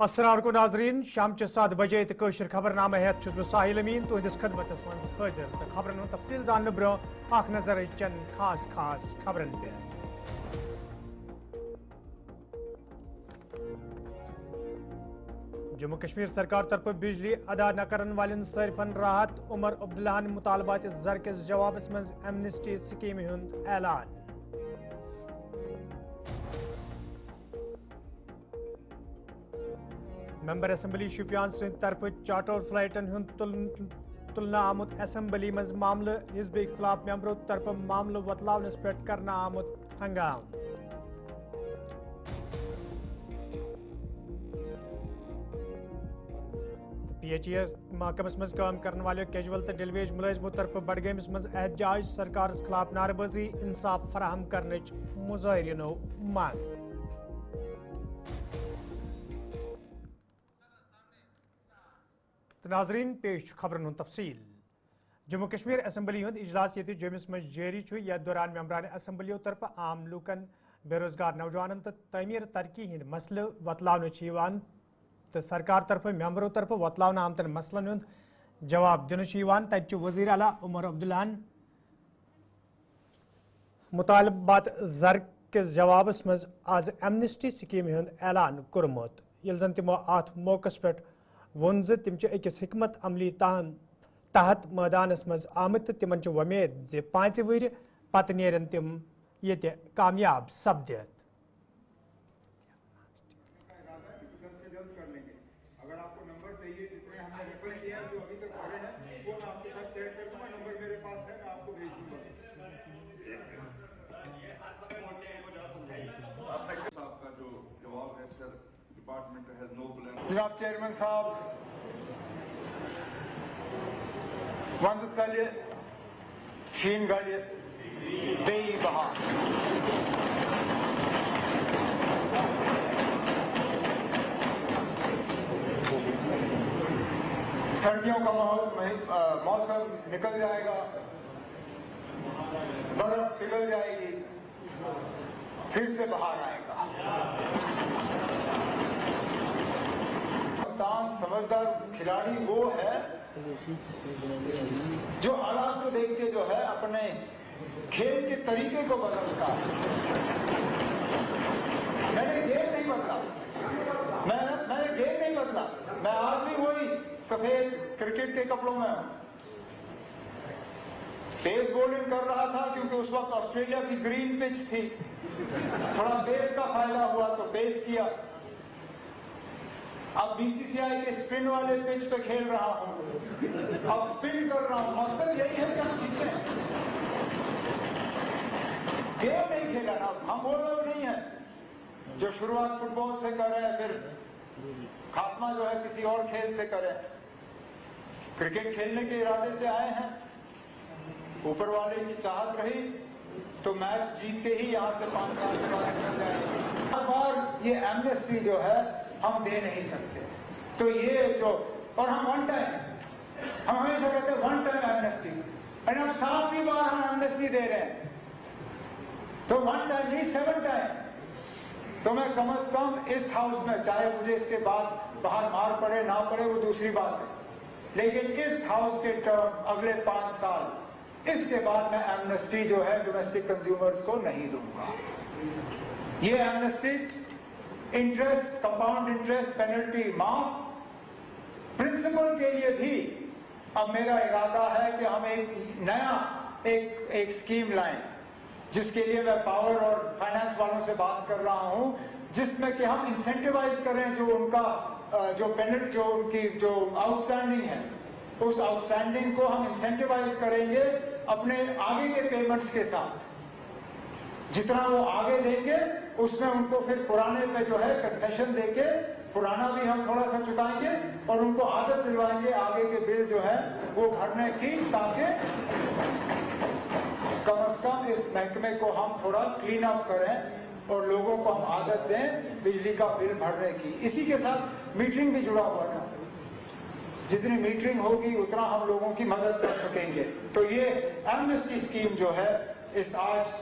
السلام علیکم ناظرین شام 7 بجے تو خبر نامہ ہیت میں ساحل امین تہندس خدمت من حاضر تو خبرن ہند تفصیل زاننے برو اخ نظر چن خاص خبرن پہ جموں کشمیر سرکار طرف بجلی ادا نہ کرن والن صارفن راحت عمر عبداللہ مطالبات زر کس جواب من ایمنسٹی سکیم ہند اعلان ممبر اسمبلی شوپیان سند طرف چارٹر فلائٹن ہند تلنا آمت اسمبلی مز معاملہ حزب اختلاف ممبرو طرف معاملہ وتلاونس پہ کرنا آمت ہنگام پی ایچ ای محکمس مز کام کرنے والے کیجول تو ڈیلیویج ملازمو طرف بڈگامس مز احتجاج سرکارس خلاف نعرہ بازی انصاف فراہم کرنچ مظاہرینو مانگ ناظرین پیش خبرن ہند تفصیل جموں کشمیر اسمبلی ہند اجلاس یہ جومس مز جاری یتھ دوران ممبران اسمبلیو طرف عام لوکن بے روزگار نوجوانن تو تعمیر ترقی ہند مسئلہ وتلاون تو سرکار طرف ممبرو طرف وتلاون آمتن مسئلن ہند جواب دن تت وزیر اعلیٰ عمر عبداللہ مطالبات زر کس جوابس مز آز ایمنسٹی سکیم ہند اعلان کورمت یل زن تمو ات موقع پہ وون تم اکس حکمت عملی تحت میدانس مز آمت تو تمن ومید 5 ور پتہ نیرن تم یہ کامیاب سپدت جناب چیئرمین صاحب ونت ثلہ شین گڑ بیٚیہِ بہار سردیوں کا موسم نکل جائے گا برف پگھل جائے گی پھر سے بہار آئے گا سمجھدار کھلاڑی وہ ہے جو حالات کو دیکھ کے جو ہے اپنے کھیل کے طریقے کو بدلتا ہے میں نے گیم نہیں بدلا میں آج بھی وہی سفید کرکٹ کے کپڑوں میں ہوں تیز بولنگ کر رہا تھا کیونکہ اس وقت آسٹریلیا کی گرین پچ تھی تھوڑا بیس کا فائدہ ہوا تو بیس کیا اب بی سی سی آئی کے اسپن والے پچ پہ کھیل رہا ہوں اب اسپن کر رہا ہوں مقصد یہی ہے کہ ہم جیتے گیم نہیں کھیلا نا ہم وہ لوگ نہیں ہیں جو شروعات فٹ بال سے کریں پھر خاتمہ جو ہے کسی اور کھیل سے کریں کرکٹ کھیلنے کے ارادے سے آئے ہیں اوپر والے کی چاہت رہی تو میچ جیت کے ہی یہاں سے 5 سال کے بعد نکل جائے ہر بار یہ ایمنسٹی جو ہے ہم دے نہیں سکتے تو یہ جو اور ہم ون ٹائم ہم ہمیشہ کہتے ہیں ون ٹائم ایمنسٹی اور اب 7ویں بار ہم ایمنسٹی دے رہے ہیں تو ون ٹائم نہیں 7 ٹائم تو میں کم از کم اس ہاؤس میں چاہے مجھے اس کے بعد باہر مار پڑے نہ پڑے وہ دوسری بات ہے لیکن اس ہاؤس کے ٹرم اگلے 5 سال اس کے بعد میں ایمنسٹی جو ہے ڈومیسٹک کنزیومرز کو نہیں دوں گا یہ Amnesty interest compound interest penalty معاف پرنسپل کے لیے بھی اب میرا ارادہ ہے کہ ہم ایک نیا ایک اسکیم لائیں جس کے لیے میں پاور اور فائنانس والوں سے بات کر رہا ہوں جس میں کہ ہم انسینٹیوائز کریں جو ان کا جو پینلٹی جو ان کی جو آؤٹ اسٹینڈنگ ہے اس آؤٹ اسٹینڈنگ کو ہم انسینٹیوائز کریں گے اپنے آگے کے پیمنٹس کے ساتھ جتنا وہ آگے دیں گے اس میں ان کو پھر پرانے پہ جو ہے کنسیشن دے کے پرانا بھی ہم تھوڑا سا چکائیں گے اور ان کو عادت دلوائیں گے آگے کے بل جو ہے وہ بھرنے کی تاکہ کم از کم اس محکمے کو ہم تھوڑا کلین اپ کریں اور لوگوں کو ہم عادت دیں بجلی کا بل بھرنے کی اسی کے ساتھ میٹرنگ بھی جڑا ہوا ہے جتنی میٹرنگ ہوگی اتنا ہم لوگوں کی مدد کر سکیں گے تو یہ ایمنسٹی اسکیم جو ہے اس آج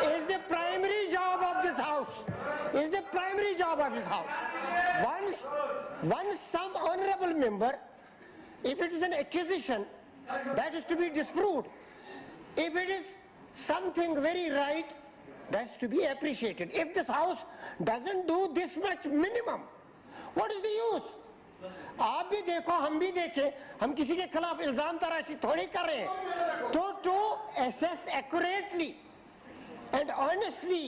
is the primary job of this house. Once some honorable member, if it is an accusation, that is to be disproved. If it is something very right, that's to be appreciated. If this house doesn't do this much minimum, what is the use? آپ بھی دیکھو ہم بھی دیکھیں, ہم کسی کے خلاف الزام تراشی تھوڑی کر رہے ہیں. تو to assess accurately and honestly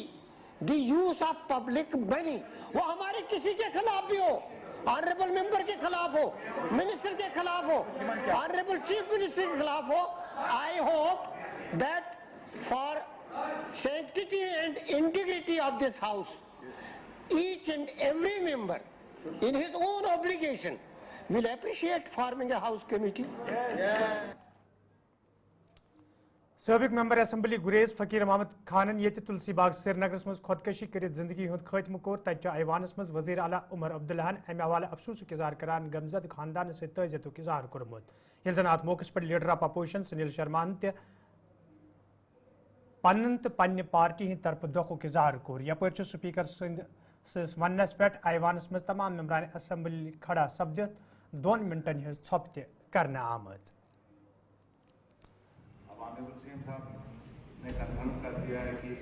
the use of public money, وہ ہمارے کسی کے خلاف بھی ہو, آنریبل ممبر کے خلاف ہو, منسٹر کے خلاف ہو, آنریبل چیف منسٹر کے خلاف ہو, I hope that for sanctity and integrity of this house, each and every member in his own obligation will appreciate forming a house committee. سابق ممبر اسمبلی گریز فقیر محمد خانن یہ تلسی باغ سری نگرس مز خودکشی کرت زندگی ہند خاتمہ کور تتہ ایوانس مز وزیر اعلیٰ عمر عبداللہ امہ حوالہ افسوسک اظہار کران غمزد خاندان ست تعزیتک اظہار کورمت یل زن ات موقع پر leader of opposition Sunil Sharma تہ پنن تو پنہ پارٹی ہند طرف دکھک اظہار کور. یپر سپیکر سندس ونس پہ ایوانس مز تمام ممبران اسمبلی کھڑا سپدت 2 منٹن ہز ژھوپ تہ کرنے آمت. وسیم صاحب نے کنفرم کر دیا ہے کہ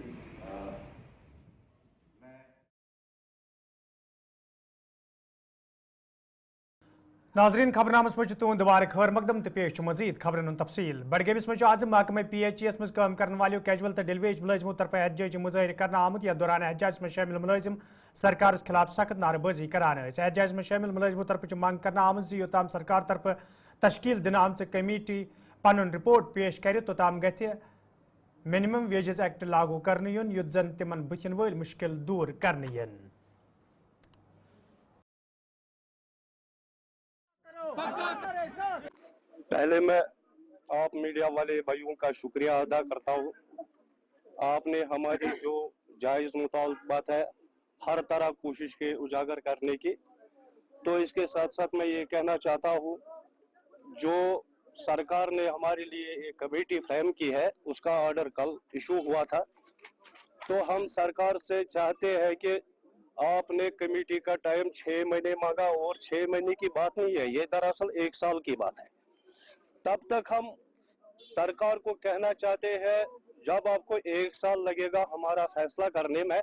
ناظرین خبرنامس مجھ تہد دوبارہ خیر مقدم تو پیش مزید خبرن تفصیل. بڈگامس مجھ آز محکمہ پی ایچ ای مز کام کرنے والوں کیجول تو ڈیلیویج ملازموں طرف احتجاجی مظاہرہ کرنا آمت. یا دوران احتجاج میں شامل ملازم سرکار خلاف سخت نعرہ بازی کران. احتجاج میں شامل ملازموں طرف مانگ کرنا آمت یوتام سرکار طرف تشکیل دن آمت کمیٹی پن رپورٹ پیش کر توتام گھ منیمم ویجز ایکٹ لاگو کرنے یون یت زن تمن بتھن ول مشکل دور کرنے ین. پہلے میں آپ میڈیا والے بھائیوں کا شکریہ ادا کرتا ہوں. آپ نے ہماری جو جائز مطالبات ہے ہر طرح کوشش کے اجاگر کرنے کی. تو اس کے ساتھ ساتھ میں یہ کہنا چاہتا ہوں جو سرکار نے ہمارے لیے ایک کمیٹی فریم کی ہے اس کا آرڈر کل ایشو ہوا تھا. تو ہم سرکار سے چاہتے ہیں کہ آپ نے کمیٹی کا ٹائم 6 مہینے مانگا اور 6 مہینے کی بات نہیں ہے, یہ دراصل 1 سال کی بات ہے. تب تک ہم سرکار کو کہنا چاہتے ہیں جب آپ کو 1 سال لگے گا ہمارا فیصلہ کرنے میں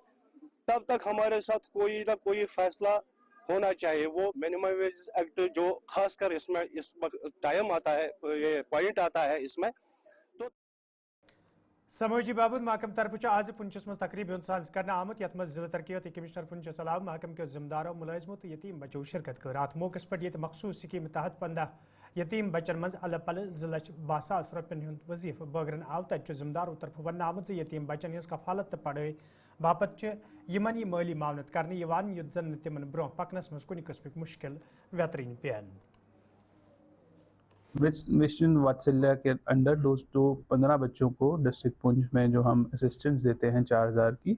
تب تک ہمارے ساتھ کوئی نہ کوئی فیصلہ ہونا چاہیے. وہ منیمم ویج ایکٹ جو خاص کر اس میں اس ٹائم آتا ہے, یہ پوائنٹ آتا ہے اس میں. تو سماجی بابود محکم طرف آز پنچس مز تقریب ساز کرنے آمت یت مز ضلع ترقیاتی کمشنر پنچس علاوہ محکم کے ذمہ داروں ملازموں تو یتیم بچوں شرکت کر. ات موقع پر یہ مخصوص سکیم تحت 15 یتیم بچن مز الہ پلہ 2,62,000 روپین ہند وظیفہ بٲگرن آو. تتہ ذمہ داروں طرف ون آمت یتیم بچن ہز کفالت تو پڑھائی باپت یمن یہ مالی معاونت کرنے یوان یت زن تمن برہ پکنس مز کن قسمک مشکل ویترین پین. مشن واتسلیہ کے انڈر 15 بچوں کو ڈسٹرکٹ پونچھ میں جو ہم اسسٹنس دیتے ہیں 4,000 کی,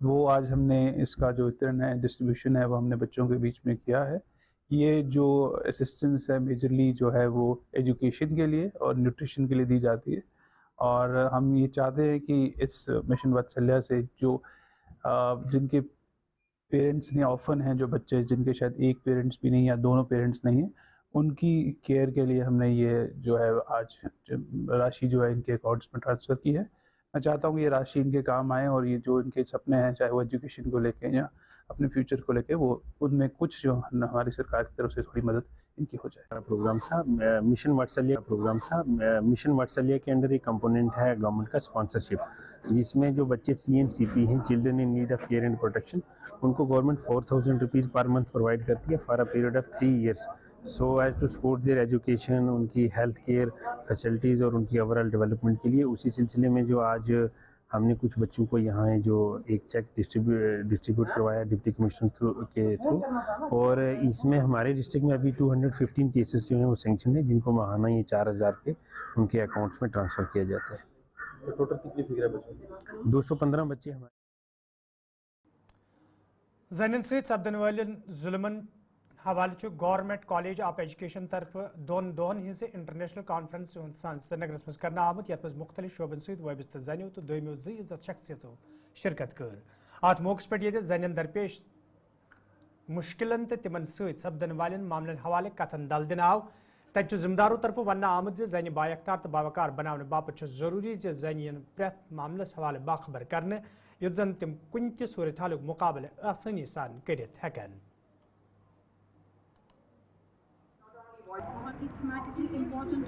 وہ آج ہم نے اس کا جو وترن ہے ڈسٹریبیوشن ہے وہ ہم نے بچوں کے بیچ میں کیا ہے. یہ جو اسسٹنس ہے میجرلی جو ہے وہ ایجوکیشن کے لیے اور نیوٹریشن کے لیے دی جاتی ہے. اور ہم یہ چاہتے ہیں کہ اس مشن واتسلیہ سے جو جن کے پیرنٹس نہیں آفن ہیں, جو بچے جن کے شاید ایک پیرنٹس بھی نہیں یا دونوں پیرنٹس نہیں ہیں, ان کی کیئر کے لیے ہم نے یہ جو ہے آج راشی جو ہے ان کے اکاؤنٹس میں ٹرانسفر کی ہے. میں چاہتا ہوں کہ یہ راشی ان کے کام آئے اور یہ جو ان کے سپنے ہیں چاہے وہ ایجوکیشن کو لے کے یا اپنے فیوچر کو لے کے, وہ ان میں کچھ جو ہماری سرکار کی طرف سے تھوڑی مدد ان کی ہو جائے. پروگرام تھا مشن واتسلیہ پروگرام تھا. مشن واتسلیہ کے اندر ایک کمپوننٹ ہے گورنمنٹ کا اسپانسرشپ, جس میں جو بچے CNCP ہیں, children in need of care and protection, ان کو government 4,000 rupees per month provide کرتی ہے for a period of 3 years. So as to support their education, ان کی ہیلتھ کیئر فیسلٹیز اور ان کی اوور آل ڈیولپمنٹ کے لیے. اسی سلسلے میں جو آج ہم نے کچھ بچوں کو یہاں ہے جو ایک چیک ڈسٹریبیوٹ کروایا ڈپٹی کمشنر کے تھرو, اور اس میں ہمارے ڈسٹرکٹ میں ابھی 215 کیسز جو ہیں وہ سینکشن ہیں, جن کو ماہانہ یہ 4,000 کے ان کے اکاؤنٹس میں ٹرانسفر کیا جاتا ہے. ٹوٹل کتنی فگر ہے بچوں؟ 215 بچے ہمارے. زنن ست سپدن والن ظلمن حوالہ گورنمنٹ کالج آف ایجوکیشن طرف 2 دہن ہز انٹرنیشنل کانفرنس سری نگرس مز کرنا آمت, یت مز مختلف شعبن ست وابستہ زنیو تو دویمو عزت شخصیتوں شرکت کر. ات موقع پہ یہ زنین درپیش مشکلن تو تمن ست سپدن والن معاملن حوالہ کتھن دل دن آو. تتہ ذمہ داروں طرف ون آمت زن با اختیار تو باوقار بنانے باپت ضروری زن پریت معاملس حوالہ باخبر کرنے یت زن تم کن تہ صورت حالک مقابلہ آسانی سان کرت ہیکن. important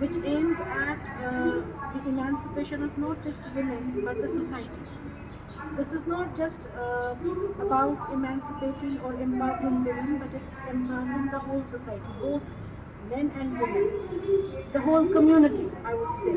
which aims at the emancipation of not just women but the society. This is not just about emancipating or empowering women, but it's empowering the whole society, both men and women, the whole community, I would say.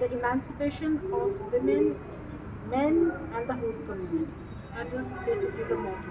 the emancipation of women, men and the whole community. That is basically the motto.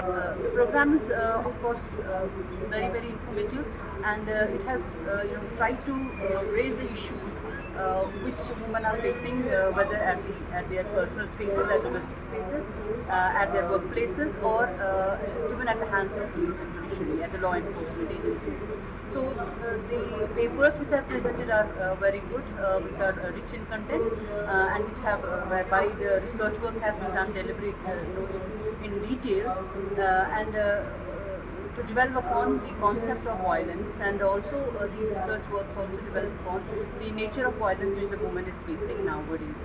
The program is of course very informative, and it has tried to raise the issues which women are facing, whether at their personal spaces, at domestic spaces, at their workplaces, or even at the hands of police and judiciary, at the law enforcement agencies. So the papers which are presented are very good, which are rich in content, and which have whereby the research work has been done deliberately in details, and to develop upon the concept of violence, and also these research works also develop upon the nature of violence which the woman is facing nowadays.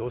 2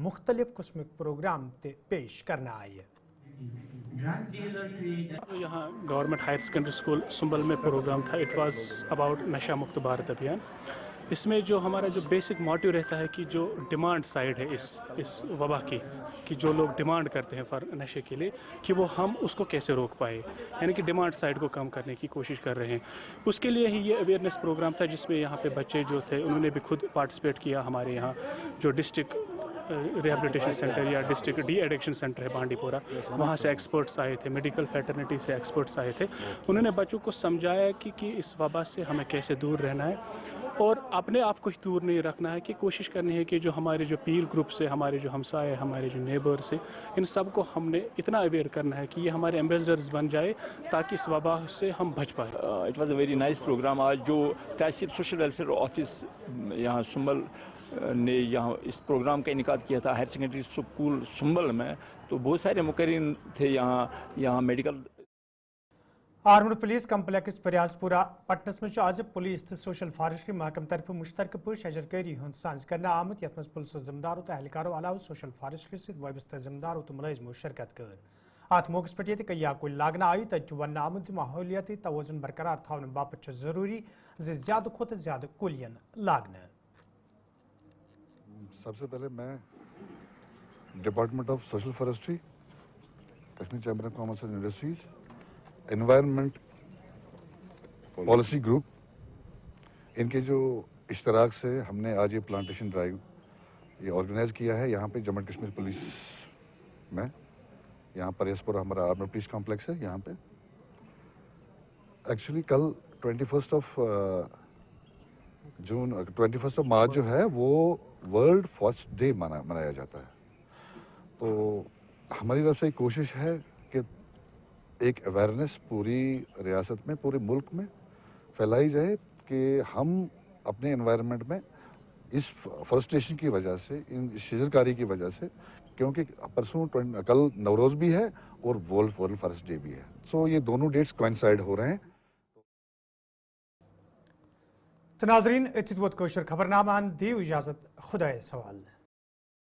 مختلف قسم programme پیش کرنا آئی. یہاں government higher secondary school سنبل میں programme تھا. It was about نشہ مکت بھارت ابھیان. اس میں جو ہمارا جو بیسک موٹیو رہتا ہے کہ جو ڈیمانڈ سائیڈ ہے اس وبا کی, کہ جو لوگ ڈیمانڈ کرتے ہیں فار نشے کے لیے, کہ وہ ہم اس کو کیسے روک پائے, یعنی کہ ڈیمانڈ سائیڈ کو کم کرنے کی کوشش کر رہے ہیں. اس کے لیے ہی یہ اویئرنیس پروگرام تھا جس میں یہاں پہ بچے جو تھے انہوں نے بھی خود پارٹیسپیٹ کیا. ہمارے یہاں جو ڈسٹرکٹ ریہیبلیٹیشن سینٹر یا ڈسٹرکٹ ڈی ایڈکشن سینٹر ہے بانڈی پورہ, وہاں سے ایکسپرٹس آئے تھے, میڈیکل فیٹرنیٹی سے ایکسپرٹس آئے تھے. انہوں نے بچوں کو سمجھایا کہ اس وبا سے ہمیں کیسے دور رہنا ہے اور اپنے آپ کو ہی دور نہیں رکھنا ہے, کہ کوشش کرنی ہے کہ جو ہمارے جو پیر گروپ سے, ہمارے جو ہمسائے, ہمارے جو نیبر سے, ان سب کو ہم نے اتنا اویئر کرنا ہے کہ یہ ہمارے ایمبیسڈرز بن جائے تاکہ اس وبا سے ہم بچ پائیں. It was a very nice programme. آج جو تحصیل سوشل ویلفیئر آفس یہاں سنبل نے یہاں اس پروگرام کا انعقاد کیا تھا ہائر سیکنڈری اسکول سنبل میں, تو بہت سارے مقررین تھے یہاں میڈیکل. آرمڈ پولیس کمپلیکس پریازپورہ پٹنس میں آج پولیس تو سوشل فارسٹری محکمہ طرف مشترکہ پہ شجرکاری ہند سانز کرنے آمت, یت مز پولیس ذمہ داروں تو اہلکاروں علاوہ سوشل فارسٹری ست وابستہ ذمہ داروں تو ملازموں شرکت کر. ات موقع پہ یہ کیا کل لاگنہ آئی, تب ون آمت ماحولیاتی توازن برقرار تھونے باپت ضروری زیادہ کھت زیادہ کلین لاگنہ. سب سے پہلے میں department of social forestry, Kashmir chamber of commerce and industries, environment policy group, ان کے جو اشتراک سے ہم نے آج یہ پلانٹیشن ڈرائیو یہ آرگنائز کیا ہے یہاں پہ جموں کشمیر پولیس میں. یہاں پر پریازپورہ ہمارا آرمڈ پولیس کمپلیکس ہے. یہاں پہ ایکچولی کل 21 مارچ جو ہے وہ ورلڈ فارسٹ ڈے منایا جاتا ہے. تو ہماری طرف سے ایک کوشش ہے کہ ایک اویئرنیس پوری ریاست میں, پورے ملک میں پھیلائی جائے کہ ہم اپنے انوائرمنٹ میں اس فارسٹریشن کی وجہ سے, ان شجرکاری کی وجہ سے, کیونکہ پرسوں کل نوروز بھی ہے اور ورلڈ فارسٹ ڈے بھی ہے, سو یہ دونوں ڈیٹس کوئنسائڈ ہو رہے ہیں. تو ناظرین اتھ ووت کوشر خبرنامہ دیو اجازت, خدا سوال.